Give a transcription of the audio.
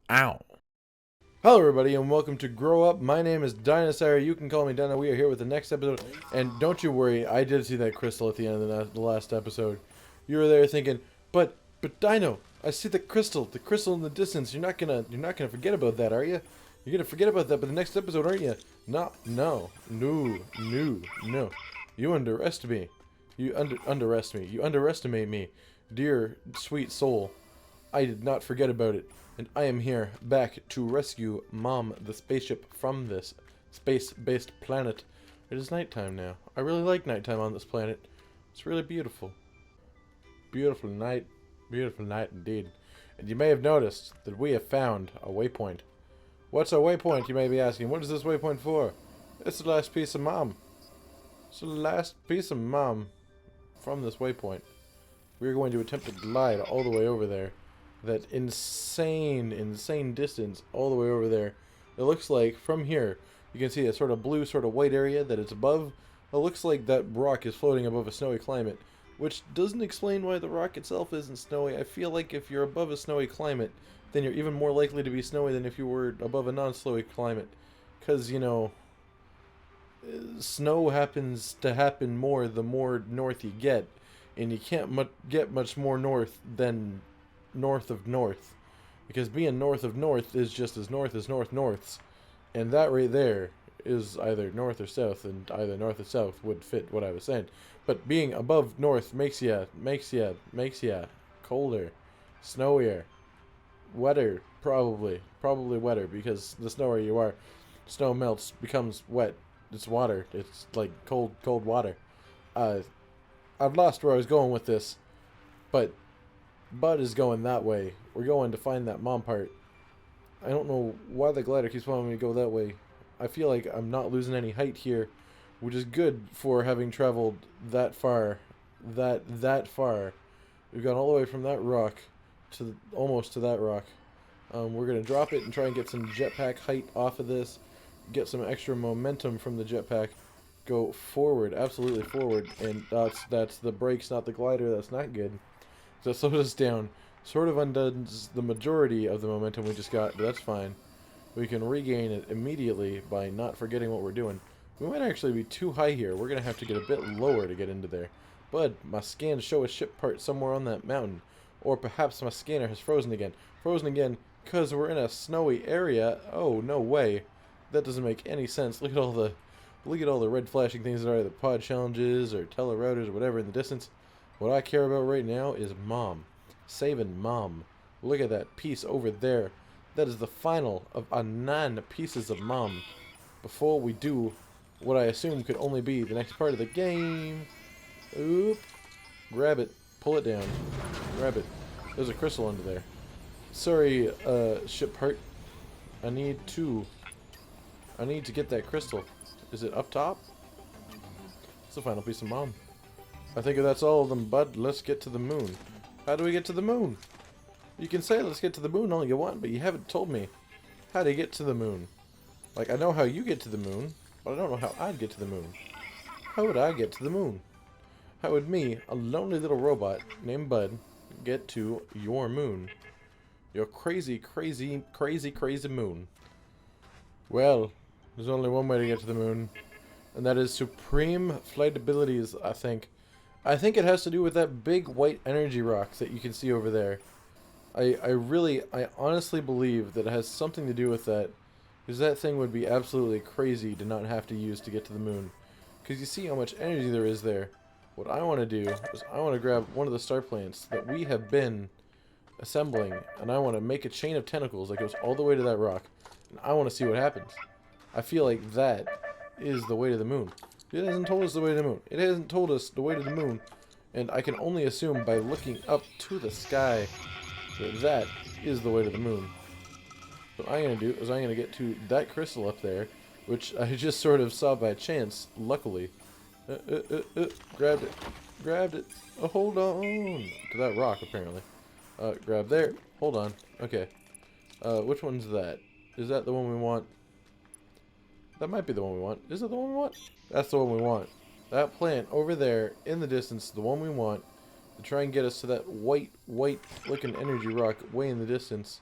Ow. Hello everybody and welcome to Grow Up. My name is Dynosour. You can call me Dino. We are here with the next episode. And don't you worry, I did see that crystal at the end of the last episode. You were there thinking, but Dino, I see the crystal in the distance. You're not gonna forget about that, are you? You're gonna forget about that, but the next episode, aren't you? No. You underestimate. You underestimate me, dear sweet soul. I did not forget about it, and I am here, back to rescue Mom, the spaceship, from this space-based planet. It is nighttime now. I really like nighttime on this planet. It's really beautiful. Beautiful night indeed. And you may have noticed that we have found a waypoint. What's a waypoint, you may be asking? What is this waypoint for? It's the last piece of Mom. It's the last piece of Mom from this waypoint. We're going to attempt to glide all the way over there. That insane distance all the way over there. It looks like from here you can see a sort of blue, sort of white area that it's above. It looks like that rock is floating above a snowy climate, which doesn't explain why the rock itself isn't snowy. I feel like if you're above a snowy climate, then you're even more likely to be snowy than if you were above a non-snowy climate, because you know, snow happens to happen more the more north you get, and you can't get much more north than north of north, because being north of north is just as north as norths, and that right there is either north or south, and either north or south would fit what I was saying. But being above north makes ya colder, snowier, wetter, probably wetter, because the snowier you are, snow melts, becomes wet. It's water. It's like cold water. I've lost where I was going with this, but Bud is going that way. We're going to find that Mom part. I don't know why the glider keeps wanting me to go that way. I feel like I'm not losing any height here, which is good for having traveled that far. That far. We've gone all the way from that rock to almost to that rock. We're going to drop it and try and get some jetpack height off of this. Get some extra momentum from the jetpack. Go forward, absolutely forward. And that's the brakes, not the glider. That's not good. So slows us down. Sort of undoes the majority of the momentum we just got, but that's fine. We can regain it immediately by not forgetting what we're doing. We might actually be too high here. We're going to have to get a bit lower to get into there. But my scans show a ship part somewhere on that mountain. Or perhaps my scanner has frozen again. Frozen again because we're in a snowy area. Oh, no way. That doesn't make any sense. Look at all the red flashing things that are the pod challenges or telerouters or whatever in the distance. What I care about right now is Mom. Saving Mom. Look at that piece over there. That is the final of 9 pieces of Mom. Before we do what I assume could only be the next part of the game. Oop. Grab it. Pull it down. Grab it. There's a crystal under there. Sorry, ship part. I need to get that crystal. Is it up top? It's the final piece of Mom. I think if that's all of them, Bud, let's get to the moon. How do we get to the moon? You can say let's get to the moon all you want, but you haven't told me how to get to the moon. Like, I know how you get to the moon, but I don't know how I'd get to the moon. How would I get to the moon? How would me, a lonely little robot named Bud, get to your moon? Your crazy moon. Well, there's only one way to get to the moon, and that is supreme flight abilities, I think. I think it has to do with that big white energy rock that you can see over there. I honestly believe that it has something to do with that, because that thing would be absolutely crazy to not have to use to get to the moon. Because you see how much energy there is there. What I want to do is I want to grab one of the star plants that we have been assembling, and I want to make a chain of tentacles that goes all the way to that rock, and I want to see what happens. I feel like that is the way to the moon. It hasn't told us the way to the moon. It hasn't told us the way to the moon. And I can only assume by looking up to the sky that that is the way to the moon. What I'm going to do is I'm going to get to that crystal up there, which I just sort of saw by chance, luckily. Grabbed it. Oh, hold on. To that rock, apparently. Grab there. Hold on. Okay. Which one's that? Is that the one we want? That might be the one we want. Is it the one we want? That's the one we want. That plant over there in the distance, the one we want, to try and get us to that white looking energy rock way in the distance.